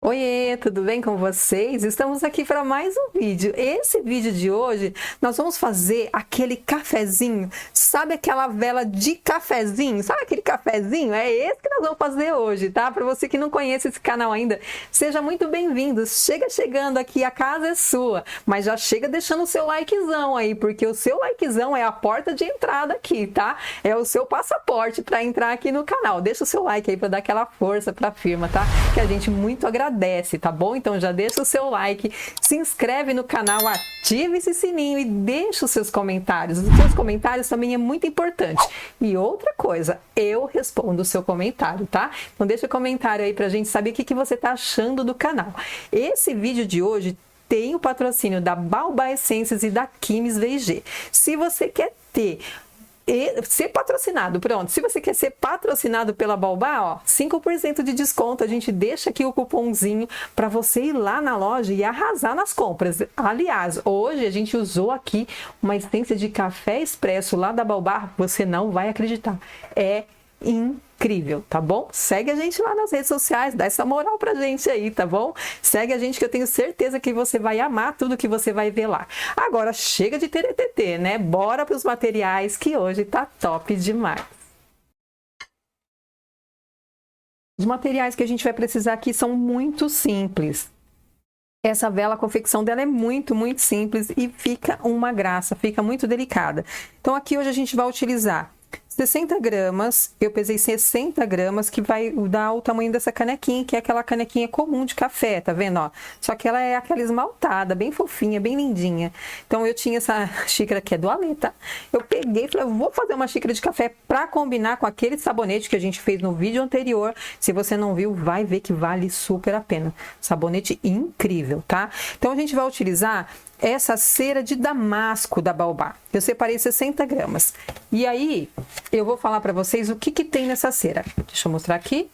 Oiê, tudo bem com vocês? Estamos aqui para mais um vídeo. Esse vídeo de hoje nós vamos fazer aquele cafezinho, sabe aquela vela de cafezinho? Sabe aquele cafezinho? É esse que nós vamos fazer hoje, tá? Para você que não conhece esse canal ainda, seja muito bem-vindo. Chega chegando aqui, a casa é sua, mas já chega deixando o seu likezão aí, porque o seu likezão é a porta de entrada aqui, tá? É o seu passaporte para entrar aqui no canal. Deixa o seu like aí para dar aquela força para a firma, tá? Que a gente muito agradece, tá bom? Então já deixa o seu like, se inscreve no canal, ativa esse sininho e deixa os seus comentários. Os seus comentários também é muito importante. E outra coisa, eu respondo o seu comentário, tá? Então deixa o comentário aí pra gente saber o que você tá achando do canal. Esse vídeo de hoje tem o patrocínio da Baobá Essências e da Químis VG. Se você quer ser patrocinado, pronto. Se você quer ser patrocinado pela Baobá, ó, 5% de desconto. A gente deixa aqui o cupomzinho para você ir lá na loja e arrasar nas compras. Aliás, hoje a gente usou aqui uma essência de café expresso lá da Baobá. Você não vai acreditar. É incrível, tá bom? Segue a gente lá nas redes sociais, dá essa moral pra gente aí, tá bom? Segue a gente que eu tenho certeza que você vai amar tudo que você vai ver lá. Agora chega de TTT, né? Bora pros materiais que hoje tá top demais. Os materiais que a gente vai precisar aqui são muito simples. Essa vela, a confecção dela é muito simples e fica uma graça, fica muito delicada. Então aqui hoje a gente vai utilizar 60 gramas, eu pesei 60 gramas, que vai dar o tamanho dessa canequinha, que é aquela canequinha comum de café, tá vendo, ó? Só que ela é aquela esmaltada, bem fofinha, bem lindinha. Então eu tinha essa xícara que é do Alê, tá? Eu peguei e falei, eu vou fazer uma xícara de café pra combinar com aquele sabonete que a gente fez no vídeo anterior. Se você não viu, vai ver que vale super a pena. Sabonete incrível, tá? Então a gente vai utilizar essa cera de damasco da Baobá. Eu separei 60 gramas. E aí, eu vou falar para vocês o que tem nessa cera. Deixa eu mostrar aqui.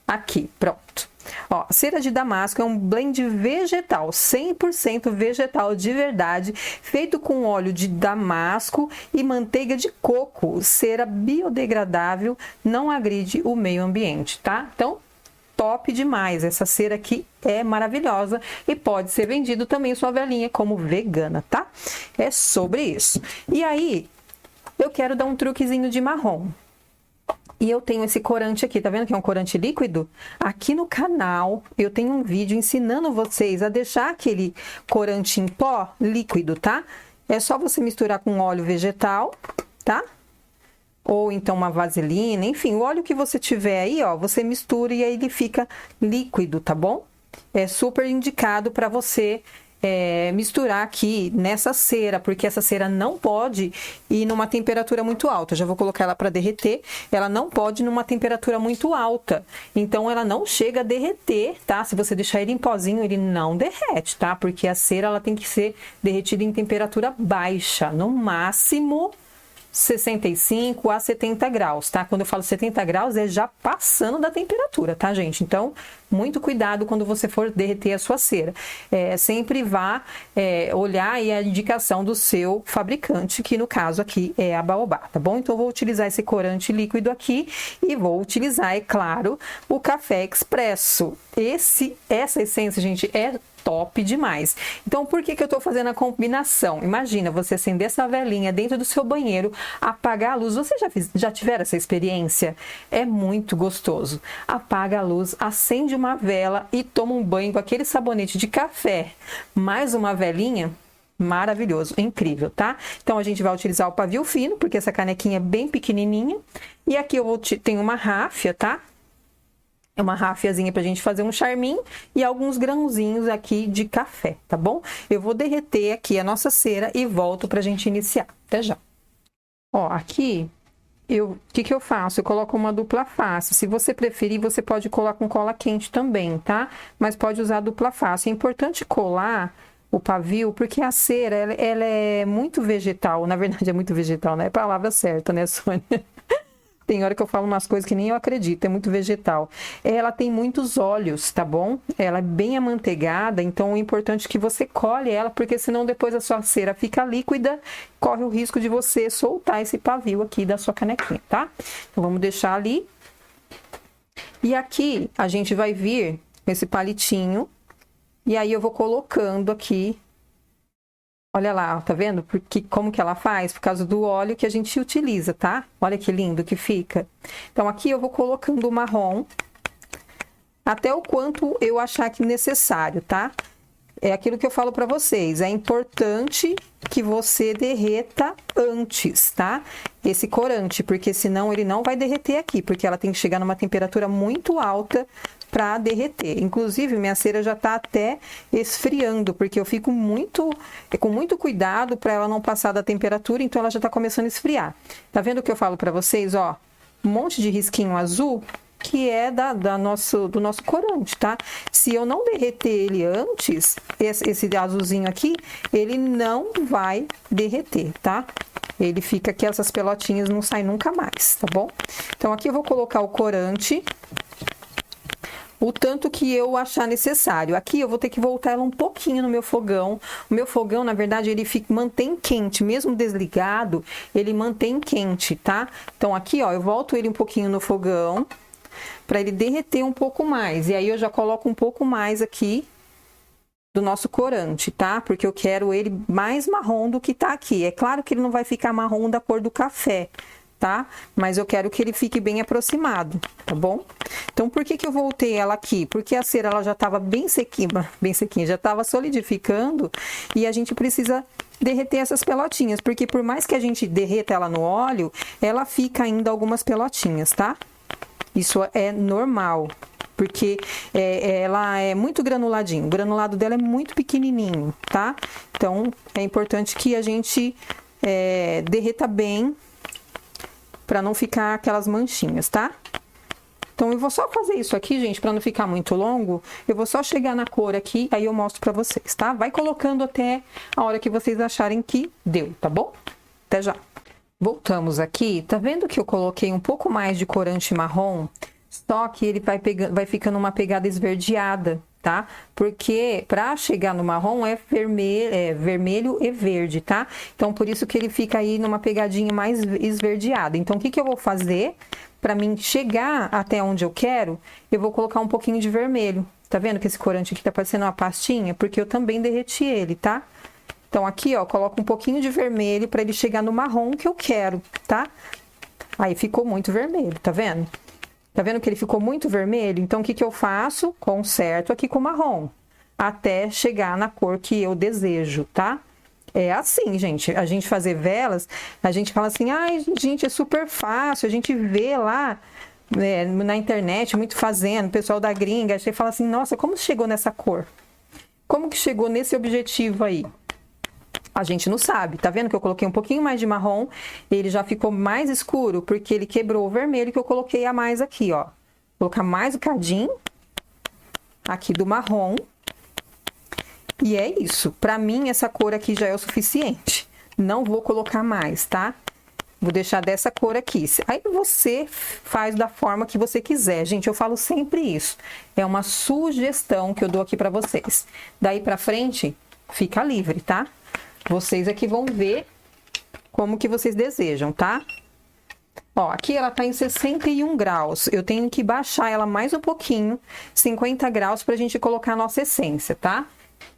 Aqui, pronto. Ó, cera de damasco é um blend vegetal, 100% vegetal de verdade, feito com óleo de damasco e manteiga de coco. Cera biodegradável, não agride o meio ambiente, tá? Então, top demais, essa cera aqui é maravilhosa e pode ser vendido também sua velinha como vegana, tá? É sobre isso. E aí, eu quero dar um truquezinho de marrom. E eu tenho esse corante aqui, tá vendo que é um corante líquido? Aqui no canal eu tenho um vídeo ensinando vocês a deixar aquele corante em pó líquido, tá? É só você misturar com óleo vegetal, tá? Ou então uma vaselina, enfim, o óleo que você tiver aí, ó, você mistura e aí ele fica líquido, tá bom? É super indicado para você misturar aqui nessa cera, porque essa cera não pode ir numa temperatura muito alta. Eu já vou colocar ela para derreter. Ela não pode ir numa temperatura muito alta, então ela não chega a derreter, tá? Se você deixar ele em pozinho, ele não derrete, tá? Porque a cera ela tem que ser derretida em temperatura baixa, no máximo 65 a 70 graus, tá? Quando eu falo 70 graus, é já passando da temperatura, tá, gente? Então, muito cuidado quando você for derreter a sua cera. Sempre vá olhar aí a indicação do seu fabricante, que no caso aqui é a Baobá, tá bom? Então, eu vou utilizar esse corante líquido aqui e vou utilizar, é claro, o café expresso. Essa essência, gente, é top demais. Então, por que eu tô fazendo a combinação? Imagina você acender essa velinha dentro do seu banheiro, apagar a luz. Você já tiveram essa experiência? É muito gostoso. Apaga a luz, acende uma vela e toma um banho com aquele sabonete de café, mais uma velinha. Maravilhoso, incrível, tá? Então, a gente vai utilizar o pavio fino, porque essa canequinha é bem pequenininha. E aqui eu tenho uma ráfia, tá? É uma rafiazinha pra gente fazer um charminho e alguns grãozinhos aqui de café, tá bom? Eu vou derreter aqui a nossa cera e volto pra gente iniciar. Até já. Ó, aqui, o que eu faço? Eu coloco uma dupla face. Se você preferir, você pode colar com cola quente também, tá? Mas pode usar dupla face. É importante colar o pavio, porque a cera, ela é muito vegetal, na verdade é muito vegetal, não é a palavra certa, né, Sônia? Tem hora que eu falo umas coisas que nem eu acredito, é muito vegetal. Ela tem muitos óleos, tá bom? Ela é bem amanteigada, então é importante que você colhe ela, porque senão depois a sua cera fica líquida, corre o risco de você soltar esse pavio aqui da sua canequinha, tá? Então vamos deixar ali. E aqui a gente vai vir com esse palitinho, e aí eu vou colocando aqui. Olha lá, tá vendo? Porque, como que ela faz? Por causa do óleo que a gente utiliza, tá? Olha que lindo que fica. Então, aqui eu vou colocando o marrom até o quanto eu achar que necessário, tá? É aquilo que eu falo pra vocês. É importante que você derreta antes, tá? Esse corante, porque senão ele não vai derreter aqui, porque ela tem que chegar numa temperatura muito alta para derreter. Inclusive, minha cera já tá até esfriando, porque eu fico com muito cuidado para ela não passar da temperatura, então ela já tá começando a esfriar. Tá vendo o que eu falo para vocês, ó? Um monte de risquinho azul, que é do nosso corante, tá? Se eu não derreter ele antes, esse azulzinho aqui, ele não vai derreter, tá? Ele fica aqui, essas pelotinhas não saem nunca mais, tá bom? Então, aqui eu vou colocar o corante, o tanto que eu achar necessário. Aqui eu vou ter que voltar ela um pouquinho no meu fogão. O meu fogão, na verdade, ele mantém quente, mesmo desligado, ele mantém quente, tá? Então, aqui, ó, eu volto ele um pouquinho no fogão, para ele derreter um pouco mais. E aí eu já coloco um pouco mais aqui do nosso corante, tá? Porque eu quero ele mais marrom do que tá aqui. É claro que ele não vai ficar marrom da cor do café, tá? Mas eu quero que ele fique bem aproximado, tá bom? Então, por que eu voltei ela aqui? Porque a cera, ela já tava bem sequinha, já tava solidificando, e a gente precisa derreter essas pelotinhas, porque por mais que a gente derreta ela no óleo, ela fica ainda algumas pelotinhas, tá? Isso é normal, porque ela é muito granuladinho. O granulado dela é muito pequenininho, tá? Então, é importante que a gente derreta bem, para não ficar aquelas manchinhas, tá? Então, eu vou só fazer isso aqui, gente, para não ficar muito longo. Eu vou só chegar na cor aqui, aí eu mostro para vocês, tá? Vai colocando até a hora que vocês acharem que deu, tá bom? Até já! Voltamos aqui, tá vendo que eu coloquei um pouco mais de corante marrom? Só que ele vai ficando uma pegada esverdeada, tá? Porque para chegar no marrom é vermelho e verde, tá? Então, por isso que ele fica aí numa pegadinha mais esverdeada. Então, o que eu vou fazer? Para mim chegar até onde eu quero, eu vou colocar um pouquinho de vermelho. Tá vendo que esse corante aqui tá parecendo uma pastinha? Porque eu também derreti ele, tá? Então, aqui, ó, coloco um pouquinho de vermelho para ele chegar no marrom que eu quero, tá? Aí, ficou muito vermelho, tá vendo? Tá vendo que ele ficou muito vermelho? Então, o que eu faço? Conserto aqui com marrom, até chegar na cor que eu desejo, tá? É assim, gente, a gente fazer velas, a gente fala assim, ai, gente, é super fácil, a gente vê lá na internet, muito fazendo, o pessoal da gringa, a gente fala assim, nossa, como chegou nessa cor? Como que chegou nesse objetivo aí? A gente não sabe, tá vendo que eu coloquei um pouquinho mais de marrom, ele já ficou mais escuro, porque ele quebrou o vermelho que eu coloquei a mais aqui, ó. Vou colocar mais um cadinho aqui do marrom. E é isso, pra mim essa cor aqui já é o suficiente. Não vou colocar mais, tá? Vou deixar dessa cor aqui. Aí você faz da forma que você quiser. Gente, eu falo sempre isso. É uma sugestão que eu dou aqui pra vocês. Daí pra frente, fica livre, tá? Vocês aqui vão ver como que vocês desejam, tá? Ó, aqui ela tá em 61 graus. Eu tenho que baixar ela mais um pouquinho, 50 graus, pra gente colocar a nossa essência, tá?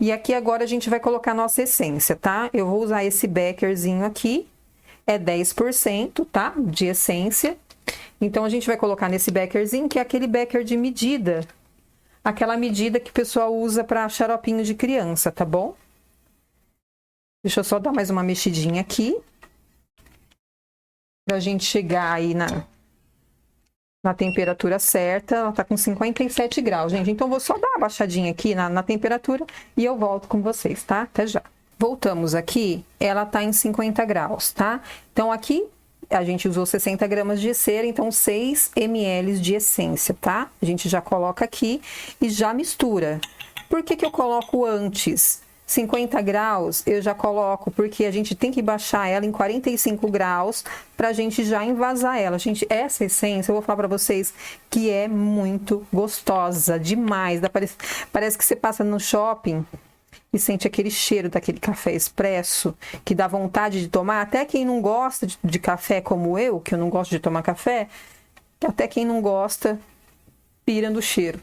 E aqui agora a gente vai colocar a nossa essência, tá? Eu vou usar esse beckerzinho aqui, é 10%, tá? De essência. Então, a gente vai colocar nesse beckerzinho, que é aquele becker de medida. Aquela medida que o pessoal usa pra xaropinho de criança, tá bom? Deixa eu só dar mais uma mexidinha aqui. Pra gente chegar aí na temperatura certa. Ela tá com 57 graus, gente. Então, eu vou só dar uma baixadinha aqui na temperatura e eu volto com vocês, tá? Até já. Voltamos aqui. Ela tá em 50 graus, tá? Então, aqui a gente usou 60 gramas de cera, então 6 ml de essência, tá? A gente já coloca aqui e já mistura. Por que eu coloco antes 50 graus eu já coloco, porque a gente tem que baixar ela em 45 graus pra gente já envasar ela. Gente, essa essência, eu vou falar pra vocês que é muito gostosa demais. Parece que você passa no shopping e sente aquele cheiro daquele café expresso, que dá vontade de tomar. Até quem não gosta de café como eu, que eu não gosto de tomar café, até quem não gosta, pira no cheiro.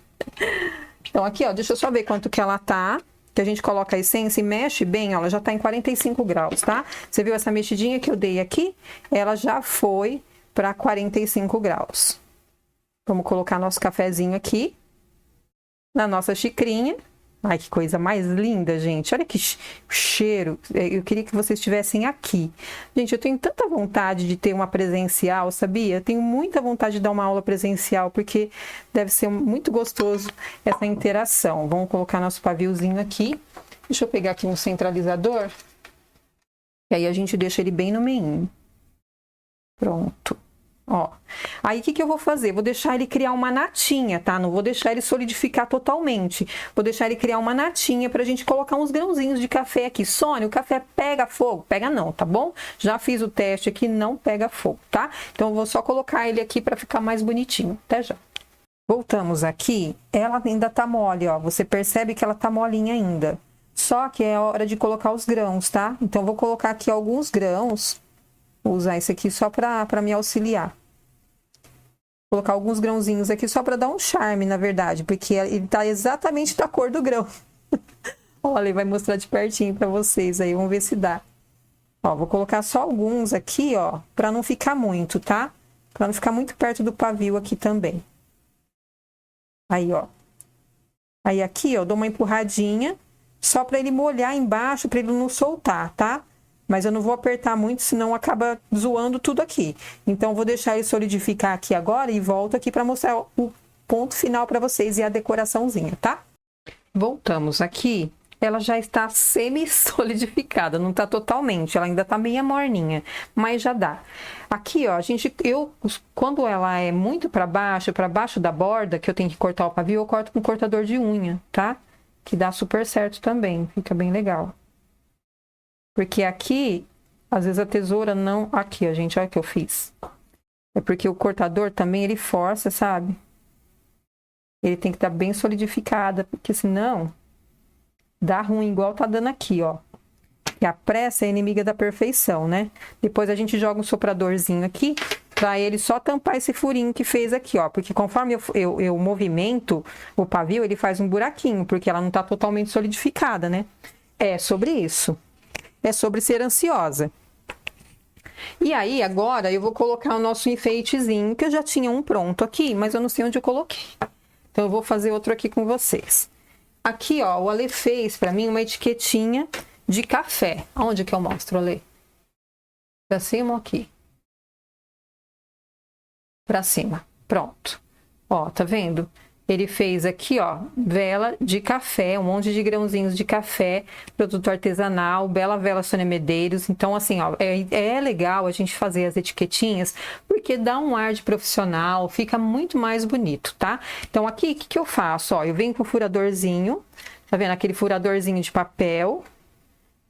Então aqui, ó, deixa eu só ver quanto que ela tá, que a gente coloca a essência e mexe bem, ó, ela já tá em 45 graus, tá? Você viu essa mexidinha que eu dei aqui? Ela já foi para 45 graus. Vamos colocar nosso cafezinho aqui na nossa xicrinha. Ai, que coisa mais linda, gente. Olha que cheiro. Eu queria que vocês estivessem aqui. Gente, eu tenho tanta vontade de ter uma presencial, sabia? Eu tenho muita vontade de dar uma aula presencial, porque deve ser muito gostoso essa interação. Vamos colocar nosso paviozinho aqui. Deixa eu pegar aqui um centralizador. E aí a gente deixa ele bem no meio. Pronto. Ó, aí o que eu vou fazer? Vou deixar ele criar uma natinha, tá? Não vou deixar ele solidificar totalmente. Vou deixar ele criar uma natinha pra gente colocar uns grãozinhos de café aqui. Sônia, o café pega fogo? Pega não, tá bom? Já fiz o teste aqui, não pega fogo, tá? Então eu vou só colocar ele aqui pra ficar mais bonitinho. Até já. Voltamos aqui. Ela ainda tá mole, ó. Você percebe que ela tá molinha ainda. Só que é hora de colocar os grãos, tá? Então eu vou colocar aqui alguns grãos. Vou usar esse aqui só pra me auxiliar. Colocar alguns grãozinhos aqui só para dar um charme, na verdade, porque ele tá exatamente da cor do grão. Olha, ele vai mostrar de pertinho para vocês aí, vamos ver se dá. Ó, vou colocar só alguns aqui, ó, para não ficar muito, tá? Para não ficar muito perto do pavio aqui também. Aí, ó. Aí aqui, ó, dou uma empurradinha, só para ele molhar embaixo, para ele não soltar, tá? Mas eu não vou apertar muito, senão acaba zoando tudo aqui. Então, vou deixar ele solidificar aqui agora e volto aqui para mostrar o ponto final para vocês e a decoraçãozinha, tá? Voltamos aqui. Ela já está semi-solidificada, não está totalmente, ela ainda está meia morninha, mas já dá. Aqui, ó, quando ela é muito para baixo da borda, que eu tenho que cortar o pavio, eu corto com cortador de unha, tá? Que dá super certo também, fica bem legal. Porque aqui, às vezes a tesoura não... Aqui, ó, gente, olha o que eu fiz. É porque o cortador também, ele força, sabe? Ele tem que estar bem solidificada, porque senão dá ruim, igual tá dando aqui, ó. E a pressa é inimiga da perfeição, né? Depois a gente joga um sopradorzinho aqui, pra ele só tampar esse furinho que fez aqui, ó. Porque conforme eu movimento o pavio, ele faz um buraquinho, porque ela não tá totalmente solidificada, né? É sobre isso. É sobre ser ansiosa. E aí, agora, eu vou colocar o nosso enfeitezinho, que eu já tinha um pronto aqui, mas eu não sei onde eu coloquei. Então, eu vou fazer outro aqui com vocês. Aqui, ó, o Ale fez pra mim uma etiquetinha de café. Onde que eu mostro, Ale? Pra cima ou aqui? Pra cima. Pronto. Ó, tá vendo? Ele fez aqui, ó, vela de café, um monte de grãozinhos de café, produto artesanal, bela vela Sônia Medeiros. Então, assim, ó, é legal a gente fazer as etiquetinhas, porque dá um ar de profissional, fica muito mais bonito, tá? Então, aqui, o que eu faço? Ó, eu venho com o furadorzinho, tá vendo? Aquele furadorzinho de papel.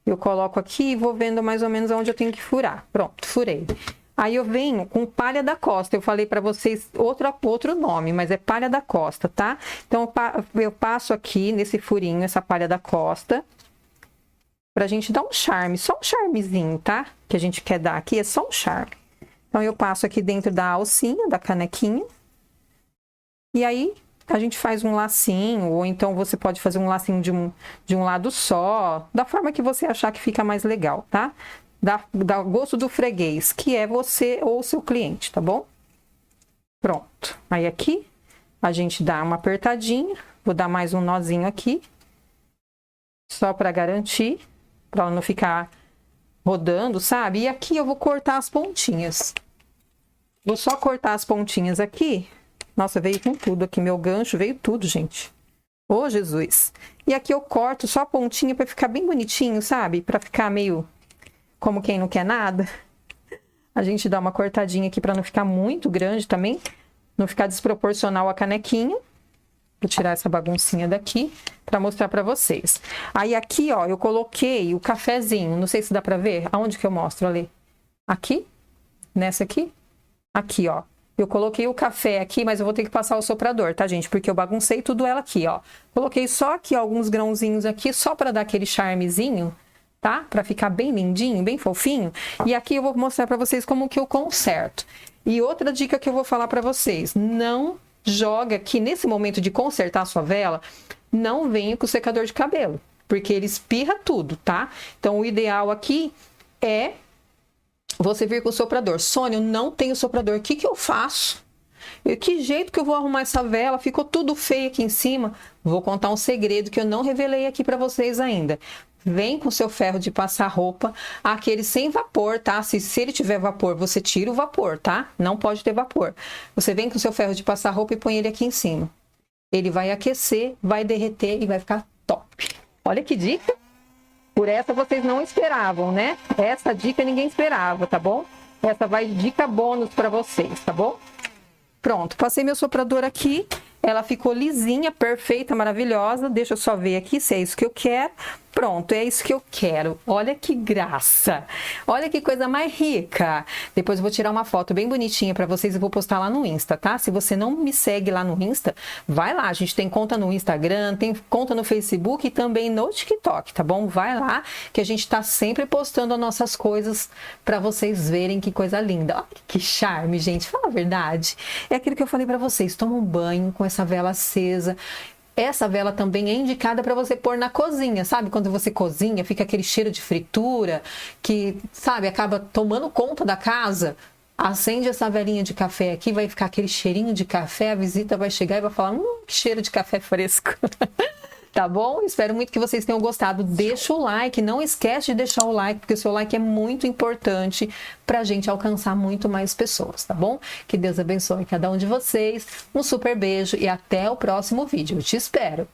Eu coloco aqui e vou vendo mais ou menos onde eu tenho que furar. Pronto, furei. Aí eu venho com palha da costa. Eu falei para vocês outro nome, mas é palha da costa, tá? Então eu passo aqui nesse furinho essa palha da costa pra gente dar um charme, só um charmezinho, tá? Que a gente quer dar aqui é só um charme. Então eu passo aqui dentro da alcinha, da canequinha. E aí a gente faz um lacinho, ou então você pode fazer um lacinho de um lado só, da forma que você achar que fica mais legal, tá? Dá gosto do freguês, que é você ou o seu cliente, tá bom? Pronto. Aí aqui, a gente dá uma apertadinha. Vou dar mais um nozinho aqui. Só para garantir, para ela não ficar rodando, sabe? E aqui eu vou cortar as pontinhas. Vou só cortar as pontinhas aqui. Nossa, veio com tudo aqui. Meu gancho veio tudo, gente. Ô, Jesus! E aqui eu corto só a pontinha para ficar bem bonitinho, sabe? Para ficar meio... como quem não quer nada. A gente dá uma cortadinha aqui para não ficar muito grande também. Não ficar desproporcional a canequinha. Vou tirar essa baguncinha daqui para mostrar para vocês. Aí aqui, ó, eu coloquei o cafezinho. Não sei se dá para ver. Aonde que eu mostro ali? Aqui? Nessa aqui? Aqui, ó. Eu coloquei o café aqui, mas eu vou ter que passar o soprador, tá, gente? Porque eu baguncei tudo ela aqui, ó. Coloquei só aqui alguns grãozinhos aqui, só para dar aquele charmezinho, tá? Para ficar bem lindinho, bem fofinho. E aqui eu vou mostrar para vocês como que eu conserto. E outra dica que eu vou falar para vocês, não joga aqui nesse momento de consertar a sua vela, não venha com o secador de cabelo, porque ele espirra tudo, tá? Então o ideal aqui é você vir com o soprador. Sônia, eu não tenho soprador, o que que eu faço? Que jeito que eu vou arrumar essa vela? Ficou tudo feio aqui em cima. Vou contar um segredo que eu não revelei aqui para vocês ainda. Vem com seu ferro de passar roupa, aquele sem vapor, tá? Se ele tiver vapor, você tira o vapor, tá? Não pode ter vapor. Você vem com seu ferro de passar roupa e põe ele aqui em cima. Ele vai aquecer, vai derreter e vai ficar top. Olha que dica! Por essa vocês não esperavam, né? Essa dica ninguém esperava, tá bom? Essa vai de dica bônus para vocês, tá bom? Pronto, passei meu soprador aqui. Ela ficou lisinha, perfeita, maravilhosa. Deixa eu só ver aqui se é isso que eu quero. Pronto, é isso que eu quero. Olha que graça. Olha que coisa mais rica. Depois eu vou tirar uma foto bem bonitinha para vocês e vou postar lá no Insta, tá? Se você não me segue lá no Insta, vai lá. A gente tem conta no Instagram, tem conta no Facebook e também no TikTok, tá bom? Vai lá que a gente tá sempre postando as nossas coisas para vocês verem que coisa linda. Olha que charme, gente. Fala a verdade. É aquilo que eu falei para vocês. Toma um banho com essa vela acesa. Essa vela também é indicada para você pôr na cozinha, sabe? Quando você cozinha, fica aquele cheiro de fritura que, sabe, acaba tomando conta da casa. Acende essa velinha de café aqui, vai ficar aquele cheirinho de café, a visita vai chegar e vai falar, que cheiro de café fresco. Tá bom? Espero muito que vocês tenham gostado. Deixa o like, não esquece de deixar o like, porque o seu like é muito importante pra gente alcançar muito mais pessoas, tá bom? Que Deus abençoe cada um de vocês. Um super beijo e até o próximo vídeo. Eu te espero!